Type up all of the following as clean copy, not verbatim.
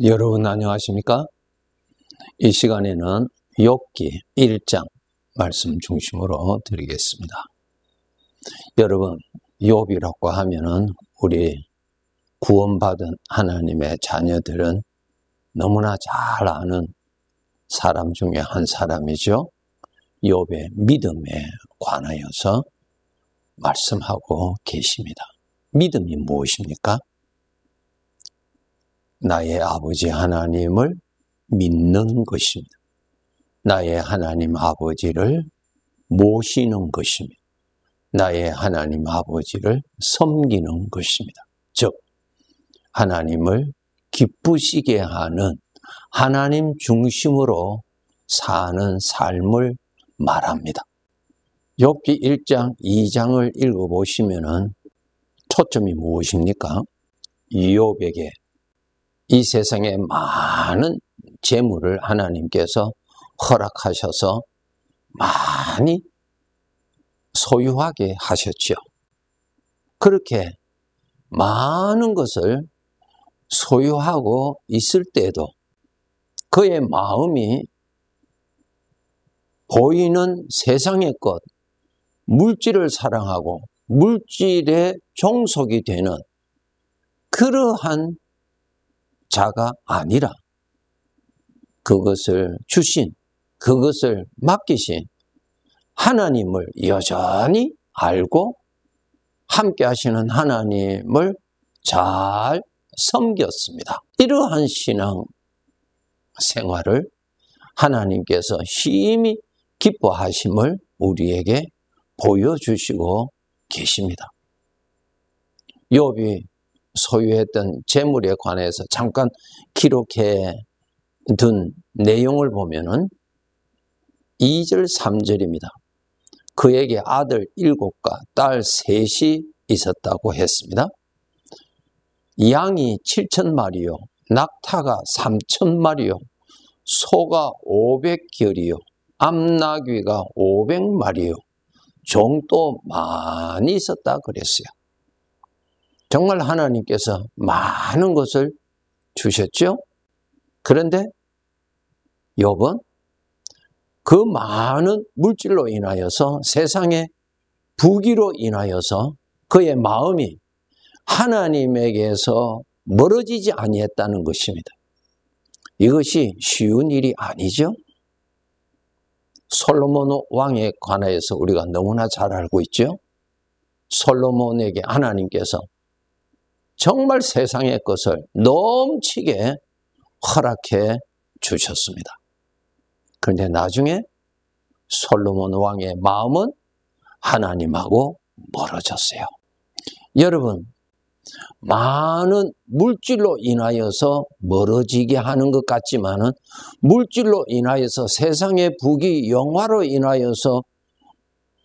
여러분 안녕하십니까? 이 시간에는 욥기 1장 말씀 중심으로 드리겠습니다. 여러분, 욥이라고 하면은 우리 구원받은 하나님의 자녀들은 너무나 잘 아는 사람 중에 한 사람이죠. 욥의 믿음에 관하여서 말씀하고 계십니다. 믿음이 무엇입니까? 나의 아버지 하나님을 믿는 것입니다. 나의 하나님 아버지를 모시는 것입니다. 나의 하나님 아버지를 섬기는 것입니다. 즉, 하나님을 기쁘시게 하는 하나님 중심으로 사는 삶을 말합니다. 욥기 1장, 2장을 읽어보시면은 초점이 무엇입니까? 욥에게 이 세상에 많은 재물을 하나님께서 허락하셔서 많이 소유하게 하셨죠. 그렇게 많은 것을 소유하고 있을 때도 그의 마음이 보이는 세상의 것, 물질을 사랑하고 물질에 종속이 되는 그러한 자가 아니라 그것을 주신, 그것을 맡기신 하나님을 여전히 알고 함께 하시는 하나님을 잘 섬겼습니다. 이러한 신앙 생활을 하나님께서 심히 기뻐하심을 우리에게 보여주시고 계십니다. 욥이 소유했던 재물에 관해서 잠깐 기록해 둔 내용을 보면은 2절 3절입니다. 그에게 아들 7과 딸 3이 있었다고 했습니다. 양이 7,000마리요, 낙타가 3,000마리요, 소가 500결이요, 암나귀가 500마리요, 종도 많이 있었다 그랬어요. 정말 하나님께서 많은 것을 주셨죠? 그런데 욥은 그 많은 물질로 인하여서 세상의 부귀로 인하여서 그의 마음이 하나님에게서 멀어지지 아니했다는 것입니다. 이것이 쉬운 일이 아니죠? 솔로몬 왕에 관하여서 우리가 너무나 잘 알고 있죠? 솔로몬에게 하나님께서 정말 세상의 것을 넘치게 허락해 주셨습니다. 그런데 나중에 솔로몬 왕의 마음은 하나님하고 멀어졌어요. 여러분, 많은 물질로 인하여서 멀어지게 하는 것 같지만은 물질로 인하여서 세상의 부귀 영화로 인하여서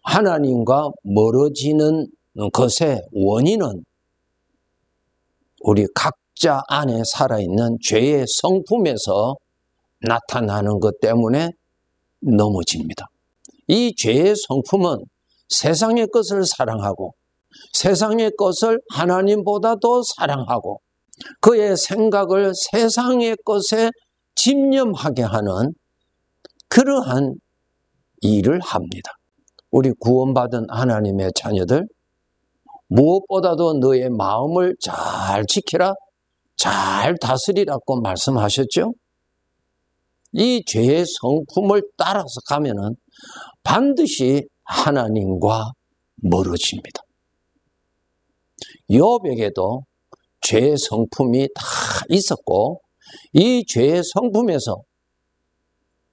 하나님과 멀어지는 것의 원인은 우리 각자 안에 살아있는 죄의 성품에서 나타나는 것 때문에 넘어집니다. 이 죄의 성품은 세상의 것을 사랑하고 세상의 것을 하나님보다도 사랑하고 그의 생각을 세상의 것에 집념하게 하는 그러한 일을 합니다. 우리 구원받은 하나님의 자녀들, 무엇보다도 너의 마음을 잘 지키라, 잘 다스리라고 말씀하셨죠? 이 죄의 성품을 따라서 가면은 반드시 하나님과 멀어집니다. 욥에게도 죄의 성품이 다 있었고 이 죄의 성품에서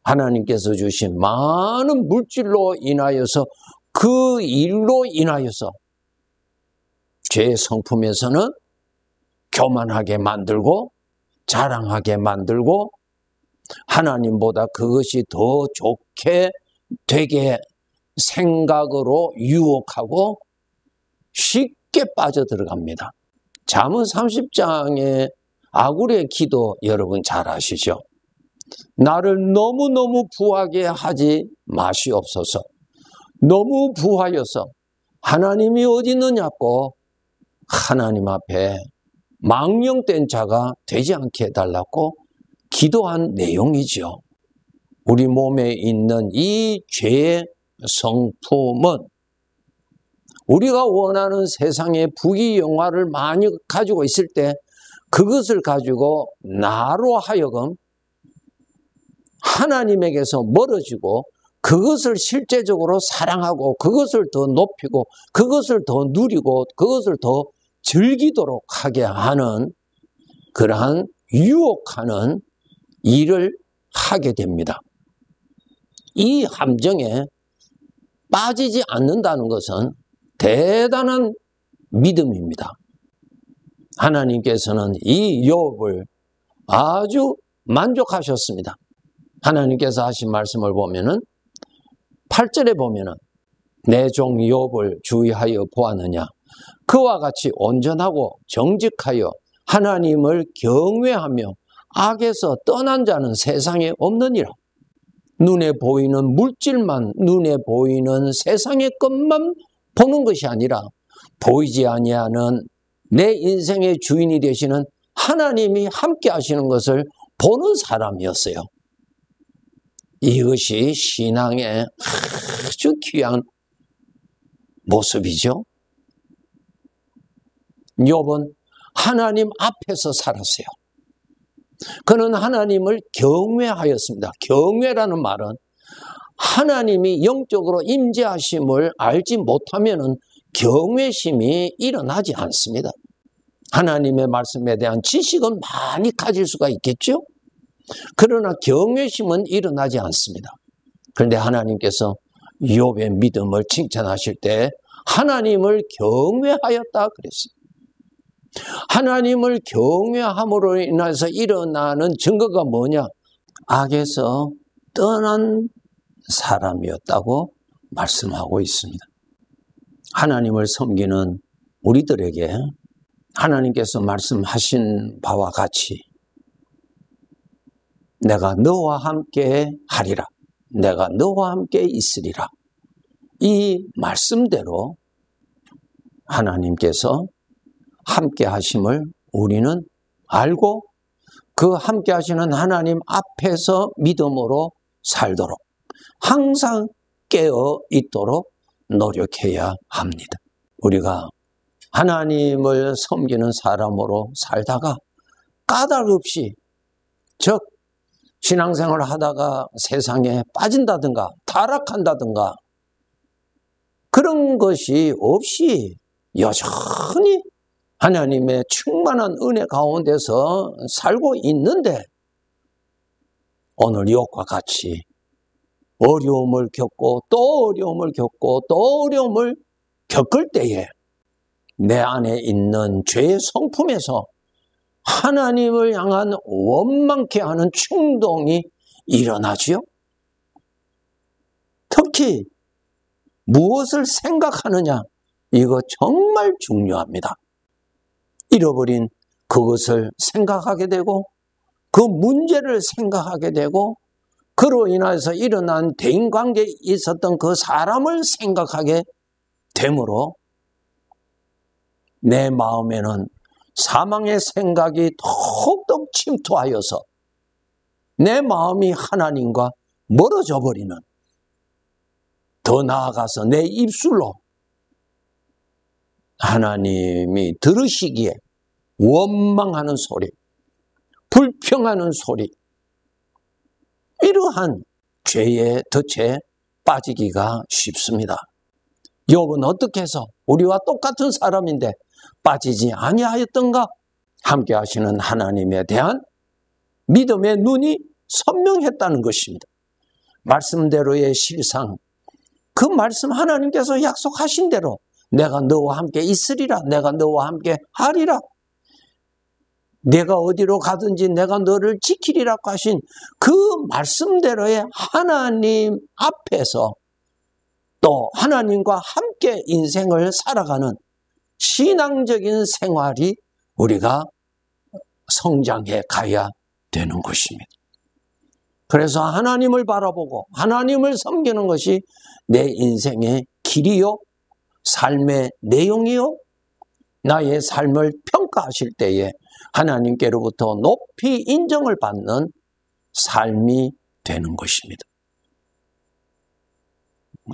하나님께서 주신 많은 물질로 인하여서 그 일로 인하여서 죄의 성품에서는 교만하게 만들고 자랑하게 만들고 하나님보다 그것이 더 좋게 되게 생각으로 유혹하고 쉽게 빠져들어갑니다. 잠언 30장의 아굴의 기도 여러분 잘 아시죠? 나를 너무너무 부하게 하지 마시옵소서. 너무 부하여서 하나님이 어디 있느냐고 하나님 앞에 망령된 자가 되지 않게 해달라고 기도한 내용이죠. 우리 몸에 있는 이 죄의 성품은 우리가 원하는 세상의 부귀영화를 많이 가지고 있을 때 그것을 가지고 나로 하여금 하나님에게서 멀어지고 그것을 실제적으로 사랑하고 그것을 더 높이고 그것을 더 누리고 그것을 더 즐기도록 하게 하는 그러한 유혹하는 일을 하게 됩니다. 이 함정에 빠지지 않는다는 것은 대단한 믿음입니다. 하나님께서는 이 욥을 아주 만족하셨습니다. 하나님께서 하신 말씀을 보면은 8절에 보면은 내 종 욥을 주의하여 보았느냐 그와 같이 온전하고 정직하여 하나님을 경외하며 악에서 떠난 자는 세상에 없느니라. 눈에 보이는 물질만, 눈에 보이는 세상의 것만 보는 것이 아니라 보이지 아니하는 내 인생의 주인이 되시는 하나님이 함께 하시는 것을 보는 사람이었어요. 이것이 신앙의 아주 귀한 모습이죠. 욥은 하나님 앞에서 살았어요. 그는 하나님을 경외하였습니다. 경외라는 말은 하나님이 영적으로 임재하심을 알지 못하면은 경외심이 일어나지 않습니다. 하나님의 말씀에 대한 지식은 많이 가질 수가 있겠죠? 그러나 경외심은 일어나지 않습니다. 그런데 하나님께서 욥의 믿음을 칭찬하실 때 하나님을 경외하였다 그랬어요. 하나님을 경외함으로 인해서 일어나는 증거가 뭐냐? 악에서 떠난 사람이었다고 말씀하고 있습니다. 하나님을 섬기는 우리들에게 하나님께서 말씀하신 바와 같이 내가 너와 함께 하리라. 내가 너와 함께 있으리라. 이 말씀대로 하나님께서 함께 하심을 우리는 알고 그 함께 하시는 하나님 앞에서 믿음으로 살도록 항상 깨어 있도록 노력해야 합니다. 우리가 하나님을 섬기는 사람으로 살다가 까닭 없이 즉 신앙생활을 하다가 세상에 빠진다든가 타락한다든가 그런 것이 없이 여전히 하나님의 충만한 은혜 가운데서 살고 있는데 오늘 욥과 같이 어려움을 겪고 또 어려움을 겪고 또 어려움을 겪을 때에 내 안에 있는 죄의 성품에서 하나님을 향한 원망케 하는 충동이 일어나지요. 특히 무엇을 생각하느냐 이거 정말 중요합니다. 잃어버린 그것을 생각하게 되고 그 문제를 생각하게 되고 그로 인해서 일어난 대인관계에 있었던 그 사람을 생각하게 되므로 내 마음에는 사망의 생각이 더욱더 침투하여서 내 마음이 하나님과 멀어져 버리는 더 나아가서 내 입술로 하나님이 들으시기에 원망하는 소리, 불평하는 소리 이러한 죄의 덫에 빠지기가 쉽습니다. 욥은 어떻게 해서 우리와 똑같은 사람인데 빠지지 아니하였던가? 함께 하시는 하나님에 대한 믿음의 눈이 선명했다는 것입니다. 말씀대로의 실상, 그 말씀 하나님께서 약속하신 대로 내가 너와 함께 있으리라, 내가 너와 함께 하리라, 내가 어디로 가든지 내가 너를 지키리라고 하신 그 말씀대로의 하나님 앞에서 또 하나님과 함께 인생을 살아가는 신앙적인 생활이 우리가 성장해 가야 되는 것입니다. 그래서 하나님을 바라보고 하나님을 섬기는 것이 내 인생의 길이요, 삶의 내용이요, 나의 삶을 평가하실 때에 하나님께로부터 높이 인정을 받는 삶이 되는 것입니다.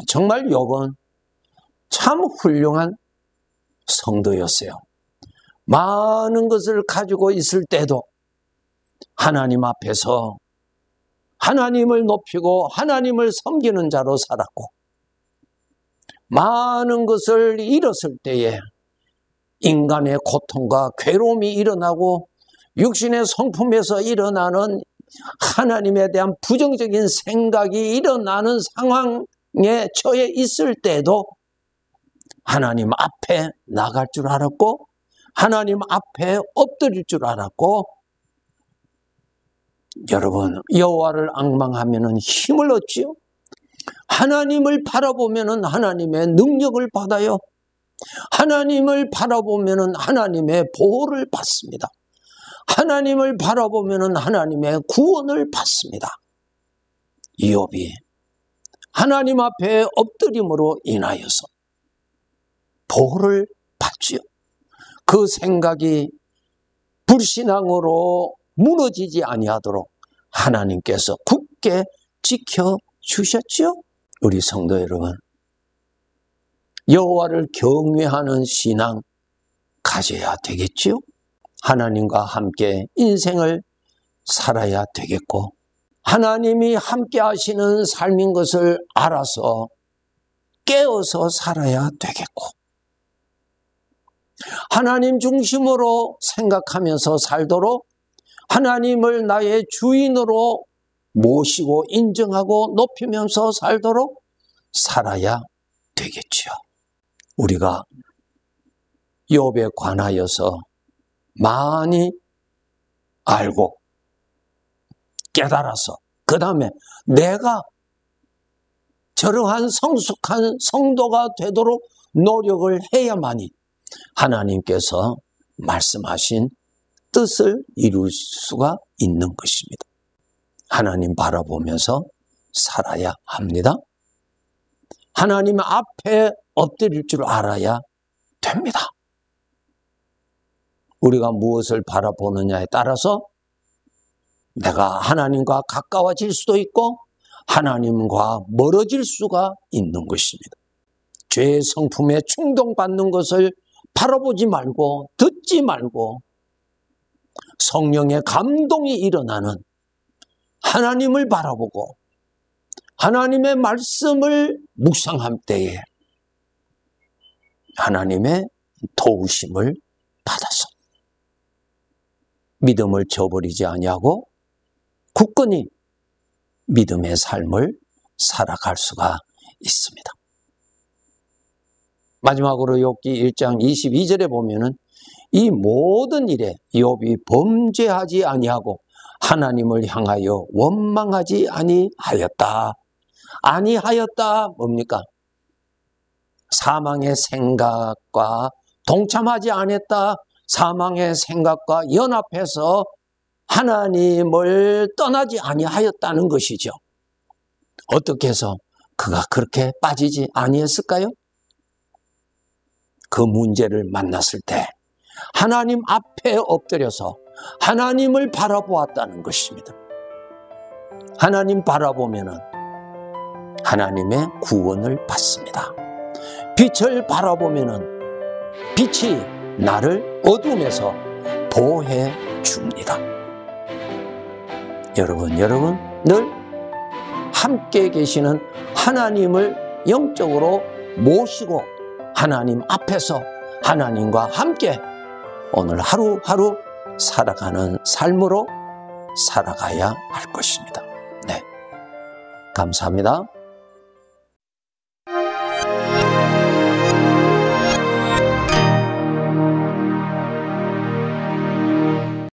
정말 욥은 참 훌륭한 성도였어요. 많은 것을 가지고 있을 때도 하나님 앞에서 하나님을 높이고 하나님을 섬기는 자로 살았고, 많은 것을 잃었을 때에 인간의 고통과 괴로움이 일어나고 육신의 성품에서 일어나는 하나님에 대한 부정적인 생각이 일어나는 상황에 처해 있을 때도 하나님 앞에 나갈 줄 알았고, 하나님 앞에 엎드릴 줄 알았고, 여러분, 여호와를 앙망하면은 힘을 얻지요. 하나님을 바라보면은 하나님의 능력을 받아요. 하나님을 바라보면은 하나님의 보호를 받습니다. 하나님을 바라보면은 하나님의 구원을 받습니다. 이욥이 하나님 앞에 엎드림으로 인하여서 보호를 받지요. 그 생각이 불신앙으로 무너지지 아니하도록 하나님께서 굳게 지켜주셨지요. 우리 성도 여러분, 여호와를 경외하는 신앙 가져야 되겠지요. 하나님과 함께 인생을 살아야 되겠고, 하나님이 함께 하시는 삶인 것을 알아서 깨어서 살아야 되겠고, 하나님 중심으로 생각하면서 살도록 하나님을 나의 주인으로 모시고 인정하고 높이면서 살도록 살아야 되겠지요. 우리가 욥에 관하여서 많이 알고 깨달아서 그 다음에 내가 저러한 성숙한 성도가 되도록 노력을 해야만이 하나님께서 말씀하신 뜻을 이룰 수가 있는 것입니다. 하나님 바라보면서 살아야 합니다. 하나님 앞에 엎드릴 줄 알아야 됩니다. 우리가 무엇을 바라보느냐에 따라서 내가 하나님과 가까워질 수도 있고 하나님과 멀어질 수가 있는 것입니다. 죄의 성품에 충동받는 것을 바라보지 말고 듣지 말고 성령의 감동이 일어나는 하나님을 바라보고 하나님의 말씀을 묵상할 때에 하나님의 도우심을 받아서 믿음을 저버리지 아니하고 굳건히 믿음의 삶을 살아갈 수가 있습니다. 마지막으로 욥기 1장 22절에 보면은 이 모든 일에 욥이 범죄하지 아니하고 하나님을 향하여 원망하지 아니하였다. 아니하였다 뭡니까? 사망의 생각과 동참하지 않았다. 사망의 생각과 연합해서 하나님을 떠나지 아니하였다는 것이죠. 어떻게 해서 그가 그렇게 빠지지 아니했을까요? 그 문제를 만났을 때 하나님 앞에 엎드려서 하나님을 바라보았다는 것입니다. 하나님 바라보면은 하나님의 구원을 받습니다. 빛을 바라보면은 빛이 나를 어둠에서 보호해 줍니다. 여러분 늘 함께 계시는 하나님을 영적으로 모시고 하나님 앞에서 하나님과 함께 오늘 하루하루 살아가는 삶으로 살아가야 할 것입니다. 네, 감사합니다.